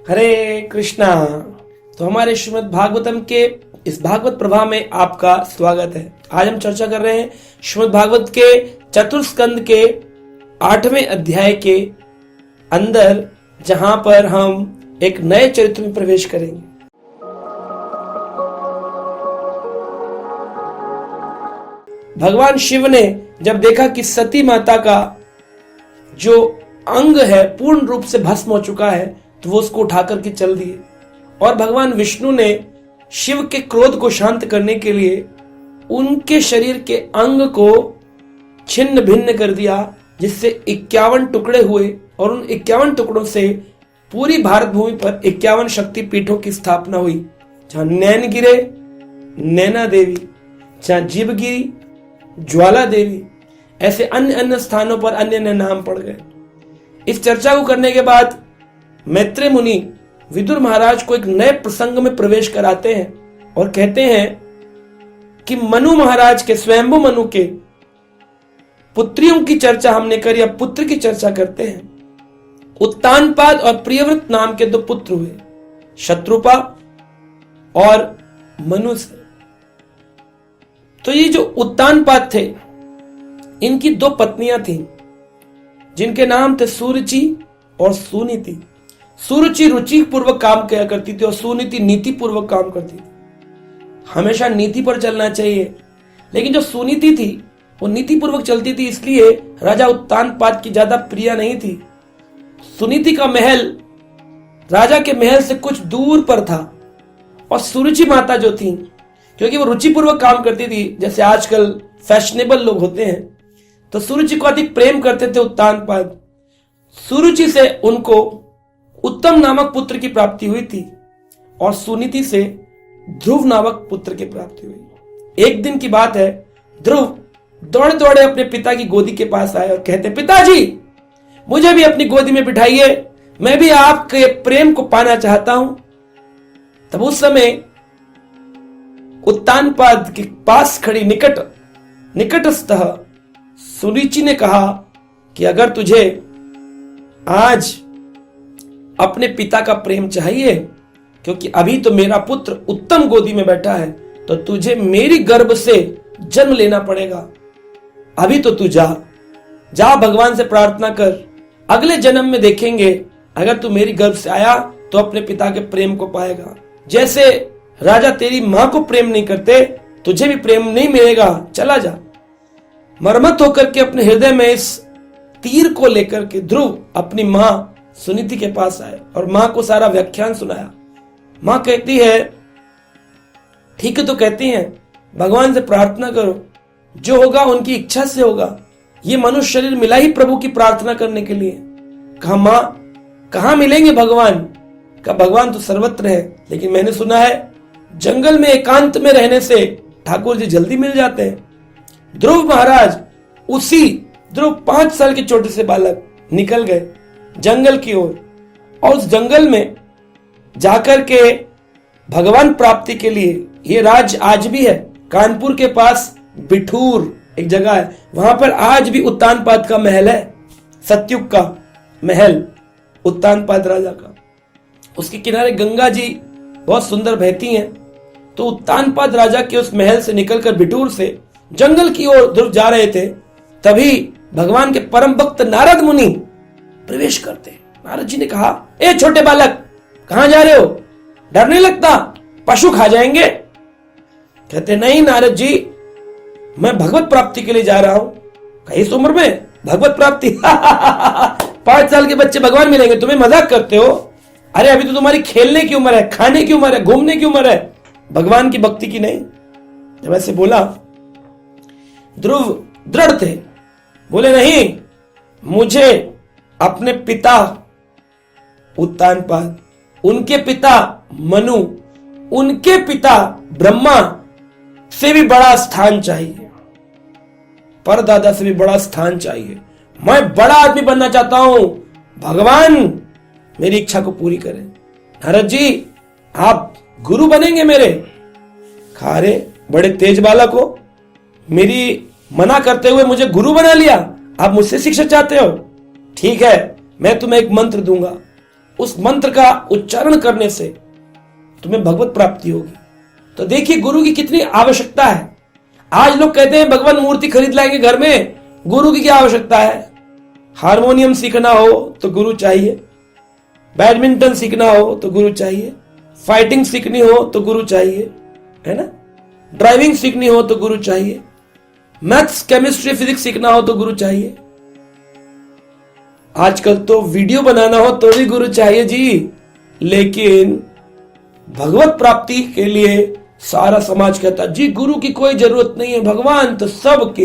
हरे कृष्णा। तो हमारे श्रीमद् भागवतम के इस भागवत प्रभा में आपका स्वागत है। आज हम चर्चा कर रहे हैं श्रीमद् भागवत के चतुर्स्कंद के 8वें अध्याय के अंदर, जहां पर हम एक नए चरित्र में प्रवेश करेंगे। भगवान शिव ने जब देखा कि सती माता का जो अंग है पूर्ण रूप से भस्म हो चुका है, तो वो उसको उठा करके चल दिए। और भगवान विष्णु ने शिव के क्रोध को शांत करने के लिए उनके शरीर के अंग को छिन्न भिन्न कर दिया, जिससे 51 टुकड़े हुए और उन 51 टुकड़ों से पूरी भारत भूमि पर 51 शक्ति पीठों की स्थापना हुई। जहां नैन गिरे नैना देवी, जहां जीव गिरी ज्वाला देवी, ऐसे अन्य अन्य स्थानों पर अन्य अन्य नाम पड़ गए। इस चर्चा को करने के बाद मैत्रेय मुनि विदुर महाराज को एक नए प्रसंग में प्रवेश कराते हैं और कहते हैं कि मनु महाराज के, स्वयंभू मनु के पुत्रियों की चर्चा हमने करी, अब पुत्र की चर्चा करते हैं। उत्तानपाद और प्रियव्रत नाम के 2 पुत्र हुए, शत्रुपा और मनु से। तो ये जो उत्तानपाद थे, इनकी 2 पत्नियां थीं, जिनके नाम थे सुरुचि और सुनीति। सुरुचि रुचि पूर्वक काम किया करती थी और सुनीति नीति पूर्वक काम करती थी। हमेशा नीति पर चलना चाहिए, लेकिन जो सुनीति थी वो नीति पूर्वक चलती थी, इसलिए राजा उत्तानपाद की ज्यादा प्रिय नहीं थी। सुनीति का महल राजा के महल से कुछ दूर पर था, और सुरुचि माता जो थी, क्योंकि वो रुचि पूर्वक काम करती थी, जैसे आजकल फैशनेबल लोग होते हैं, तो सुरुचि को अधिक प्रेम करते थे उत्तानपाद। सुरुचि से उनको उत्तम नामक पुत्र की प्राप्ति हुई थी और सुनीति से ध्रुव नामक पुत्र की प्राप्ति हुई। एक दिन की बात है, ध्रुव दौड़े दौड़े अपने पिता की गोदी के पास आए और कहते, पिताजी मुझे भी अपनी गोदी में बिठाइए, मैं भी आपके प्रेम को पाना चाहता हूं। तब उस समय उत्तानपाद के पास खड़ी निकटस्थ सुरुचि ने कहा कि अगर तुझे आज अपने पिता का प्रेम चाहिए, क्योंकि अभी तो मेरा पुत्र उत्तम गोदी में बैठा है, तो तुझे मेरी गर्भ से जन्म लेना पड़ेगा। अभी तो तू जा भगवान से प्रार्थना कर, अगले जन्म में देखेंगे, अगर तू मेरी गर्भ से आया तो अपने पिता के प्रेम को पाएगा। जैसे राजा तेरी मां को प्रेम नहीं करते, तुझे भी प्रेम नहीं मिलेगा, चला जा। मरमत होकर के अपने हृदय में इस तीर को लेकर के ध्रुव अपनी मां सुनीति के पास आए और मां को सारा व्याख्यान सुनाया। मां कहती है, ठीक है, तो कहती हैं भगवान से प्रार्थना करो, जो होगा उनकी इच्छा से होगा। ये मनुष्य शरीर मिला ही प्रभु की प्रार्थना करने के लिए। कहा मां, कहां मिलेंगे भगवान? कहा भगवान तो सर्वत्र है, लेकिन मैंने सुना है जंगल में एकांत में रहने से ठाकुर जी जल्दी मिल जाते हैं। ध्रुव महाराज, ध्रुव 5 साल के छोटे से बालक निकल गए जंगल की ओर, और उस जंगल में जाकर के भगवान प्राप्ति के लिए, ये राज्य आज भी है, कानपुर के पास बिठूर एक जगह है, वहां पर आज भी उत्तानपाद का महल है, सतयुग का महल उत्तानपाद राजा का। उसके किनारे गंगा जी बहुत सुंदर बहती हैं। तो उत्तानपाद राजा के उस महल से निकलकर बिठूर से जंगल की ओर ध्रुव जा रहे थे, तभी भगवान के परम भक्त नारद मुनि प्रवेश करते। नारद जी ने कहा, ए छोटे बालक, कहां जा रहे हो? डर नहीं लगता? पशु खा जाएंगे? कहते, नहीं नारद जी, मैं भगवत प्राप्ति के लिए जा रहा हूं। इस उम्र में भगवत प्राप्ति? 5 साल के बच्चे भगवान मिलेंगे, तुम्हें मजाक करते हो? अरे अभी तो तुम्हारी खेलने की उम्र है, खाने की उम्र है, घूमने की उम्र है, भगवान की भक्ति की नहीं। जब ऐसे बोला, ध्रुव दृढ़ थे, बोले नहीं, मुझे अपने पिता उत्तानपाद, उनके पिता मनु, उनके पिता ब्रह्मा से भी बड़ा स्थान चाहिए, परदादा से भी बड़ा स्थान चाहिए। मैं बड़ा आदमी बनना चाहता हूं, भगवान मेरी इच्छा को पूरी करें। नारद जी, आप गुरु बनेंगे मेरे? खारे बड़े तेज बालक हो, मेरी मना करते हुए मुझे गुरु बना लिया, आप मुझसे शिक्षा चाहते हो? ठीक है, मैं तुम्हें एक मंत्र दूंगा, उस मंत्र का उच्चारण करने से तुम्हें भगवत प्राप्ति होगी। तो देखिए गुरु की कितनी आवश्यकता है। आज लोग कहते हैं भगवान मूर्ति खरीद लाएंगे घर में, गुरु की क्या आवश्यकता है। हारमोनियम सीखना हो तो गुरु चाहिए, बैडमिंटन सीखना हो तो गुरु चाहिए, फाइटिंग सीखनी हो तो गुरु चाहिए, है ना, ड्राइविंग सीखनी हो तो गुरु चाहिए, मैथ्स केमिस्ट्री फिजिक्स सीखना हो तो गुरु चाहिए, आजकल तो वीडियो बनाना हो तो भी गुरु चाहिए जी। लेकिन भगवत प्राप्ति के लिए सारा समाज कहता जी गुरु की कोई जरूरत नहीं है, भगवान तो सबके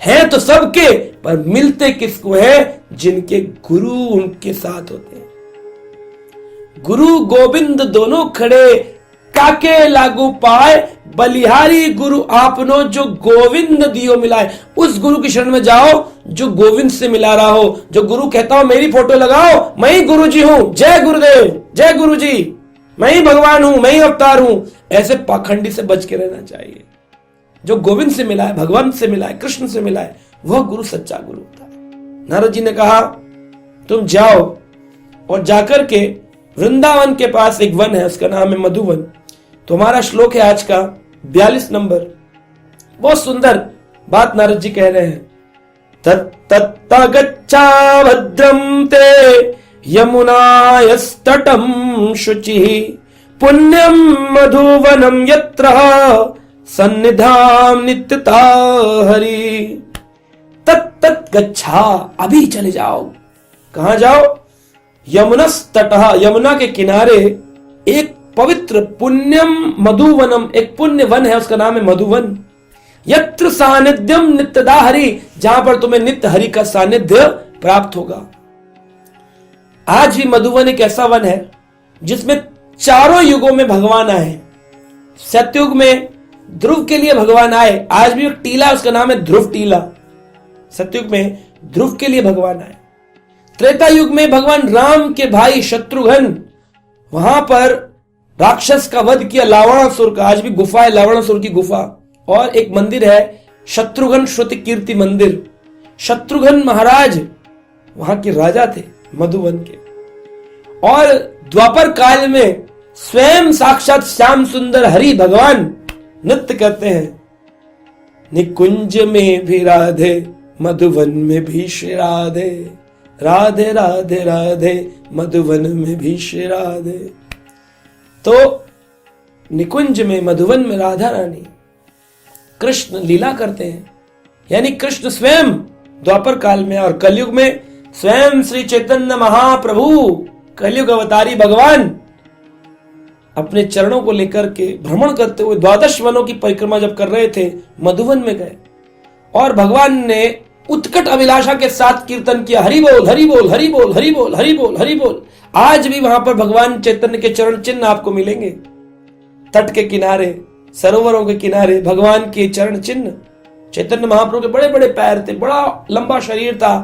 है तो सबके, पर मिलते किसको है, जिनके गुरु उनके साथ होते हैं। गुरु गोविंद दोनों खड़े, काके लागू पाए, बलिहारी गुरु आपनो जो गोविंद दियो मिलाए। उस गुरु की शरण में जाओ जो गोविंद से मिला रहा हो, जो गुरु कहता हो मेरी फोटो लगाओ, मैं ही गुरु जी हूं, जय गुरुदेव, जय गुरु जी, मैं ही भगवान हूं, मैं ही अवतार हूं। ऐसे पाखंडी से बच के रहना चाहिए। जो गोविंद से मिला है, भगवान से मिला है, कृष्ण से मिला है, वह गुरु सच्चा गुरु होता है। नारद जी ने कहा तुम जाओ और जाकर के वृंदावन के पास एक वन है, उसका नाम है मधुवन। तुम्हारा श्लोक है आज का 42 नंबर। बहुत सुंदर बात नारद जी कह रहे हैं। तत्तत्ता गच्छा भद्रम ते यमुनायस्तटं शुचिः पुण्यम मधुवनम यत्र सन्निधाम नित्यता हरि। तत्तत् गच्छा, अभी चले जाओ। कहां जाओ? यमुनस्तटः, यमुना के किनारे एक पवित्र पुण्यम मधुवनम, एक पुण्य वन है, उसका नाम है मधुवन। यत्र सानिध्यम नित्यदा हरि, जहां पर तुम्हें नित्य हरि का सानिध्य प्राप्त होगा। आज भी मधुवन एक ऐसा वन है जिसमें चारों युगों में भगवान आए। सतयुग में ध्रुव के लिए भगवान आए, आज भी एक टीला, उसका नाम है ध्रुव टीला। सतयुग में ध्रुव के लिए भगवान आए। त्रेता युग में भगवान राम के भाई शत्रुघ्न वहां पर राक्षस का वध किया, लावणासुर का। आज भी गुफा है लावणासुर की गुफा, और एक मंदिर है शत्रुघ्न श्रुति कीर्ति मंदिर। शत्रुघ्न महाराज वहां के राजा थे मधुवन के। और द्वापर काल में स्वयं साक्षात श्याम सुंदर हरि भगवान नृत्य करते हैं। निकुंज में भी राधे, मधुवन में भी श्री राधे, राधे राधे राधे, मधुवन में भी श्री राधे। तो निकुंज में, मधुवन में राधा रानी कृष्ण लीला करते हैं, यानी कृष्ण स्वयं द्वापर काल में। और कलयुग में स्वयं श्री चैतन्य महाप्रभु, कलयुग अवतारी भगवान, अपने चरणों को लेकर के भ्रमण करते हुए 12 वनों की परिक्रमा जब कर रहे थे, मधुवन में गए और भगवान ने उत्कट अभिलाषा के साथ कीर्तन किया, हरि बोल हरि बोल हरि बोल हरि बोल हरि बोल हरि बोल। आज भी वहां पर भगवान चैतन्य के चरण चिन्ह आपको मिलेंगे। तट के किनारे, सरोवरों के किनारे भगवान के चरण चिन्ह। चैतन्य महाप्रभु के बड़े बड़े पैर थे, बड़ा लंबा शरीर था।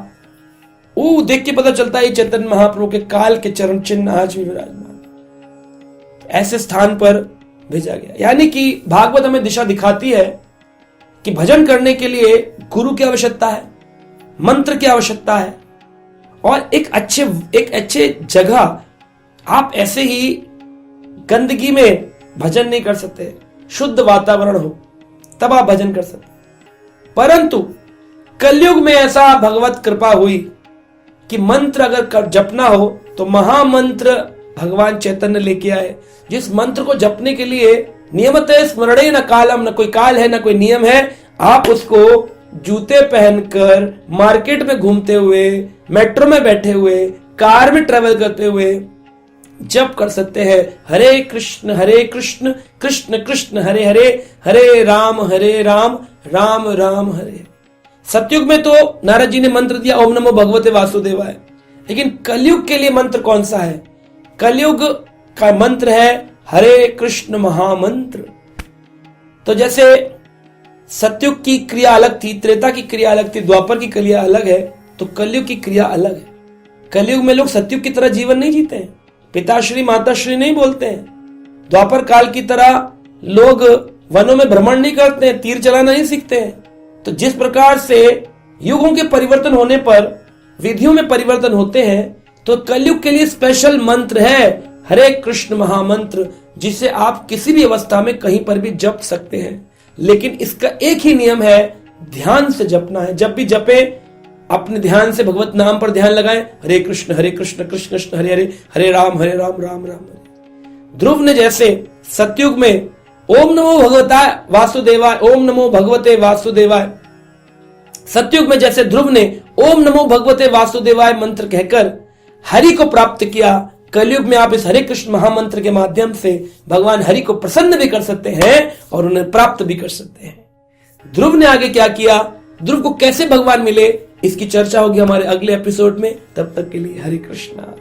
वो देख के पता चलता है चैतन्य महाप्रभु के काल के चरण चिन्ह आज भी विराजमान। ऐसे स्थान पर भेजा गया, यानी कि भागवत हमें दिशा दिखाती है कि भजन करने के लिए गुरु की आवश्यकता है, मंत्र की आवश्यकता है, और एक अच्छे जगह। आप ऐसे ही गंदगी में भजन नहीं कर सकते, शुद्ध वातावरण हो तब आप भजन कर सकते। परंतु कलयुग में ऐसा भगवत कृपा हुई कि मंत्र अगर जपना हो तो महामंत्र भगवान चैतन्य लेके आए, जिस मंत्र को जपने के लिए नियमतः स्मरणे न कालम, न कोई काल है न कोई नियम है। आप उसको जूते पहनकर मार्केट में घूमते हुए, मेट्रो में बैठे हुए, कार में ट्रेवल करते हुए जप कर सकते हैं। हरे कृष्ण कृष्ण कृष्ण हरे हरे, हरे राम राम राम हरे। सतयुग में तो नारद जी ने मंत्र दिया ओम नमो भगवते वासुदेवाय, लेकिन कलयुग के लिए मंत्र कौन सा है? कलयुग का मंत्र है हरे कृष्ण महामंत्र। तो जैसे सतयुग की क्रिया अलग थी, त्रेता की क्रिया अलग थी, द्वापर की क्रिया अलग है, तो कलयुग की क्रिया अलग है। कलयुग में लोग सतयुग की तरह जीवन नहीं जीते हैं, पिताश्री माताश्री नहीं बोलते हैं। द्वापर काल की तरह लोग वनों में भ्रमण नहीं करते हैं, तीर चलाना नहीं सीखते हैं। तो जिस प्रकार से युगों के परिवर्तन होने पर विधियों में परिवर्तन होते हैं, तो कलयुग के लिए स्पेशल मंत्र है हरे कृष्ण महामंत्र, जिसे आप किसी भी अवस्था में कहीं पर भी जप सकते हैं। लेकिन इसका एक ही नियम है, ध्यान से जपना है। जब भी जपे अपने ध्यान से भगवत नाम पर ध्यान लगाएं, हरे कृष्ण कृष्ण कृष्ण हरे हरे, हरे राम राम राम हरे। ध्रुव ने जैसे सतयुग में ओम नमो भगवताय वासुदेवाय, ओम नमो भगवते वासुदेवाय, सतयुग में जैसे ध्रुव ने ओम नमो भगवते वासुदेवाय मंत्र कहकर हरि को प्राप्त किया, कलयुग में आप इस हरे कृष्ण महामंत्र के माध्यम से भगवान हरि को प्रसन्न भी कर सकते हैं और उन्हें प्राप्त भी कर सकते हैं। ध्रुव ने आगे क्या किया, ध्रुव को कैसे भगवान मिले, इसकी चर्चा होगी हमारे अगले एपिसोड में। तब तक के लिए हरे कृष्णा।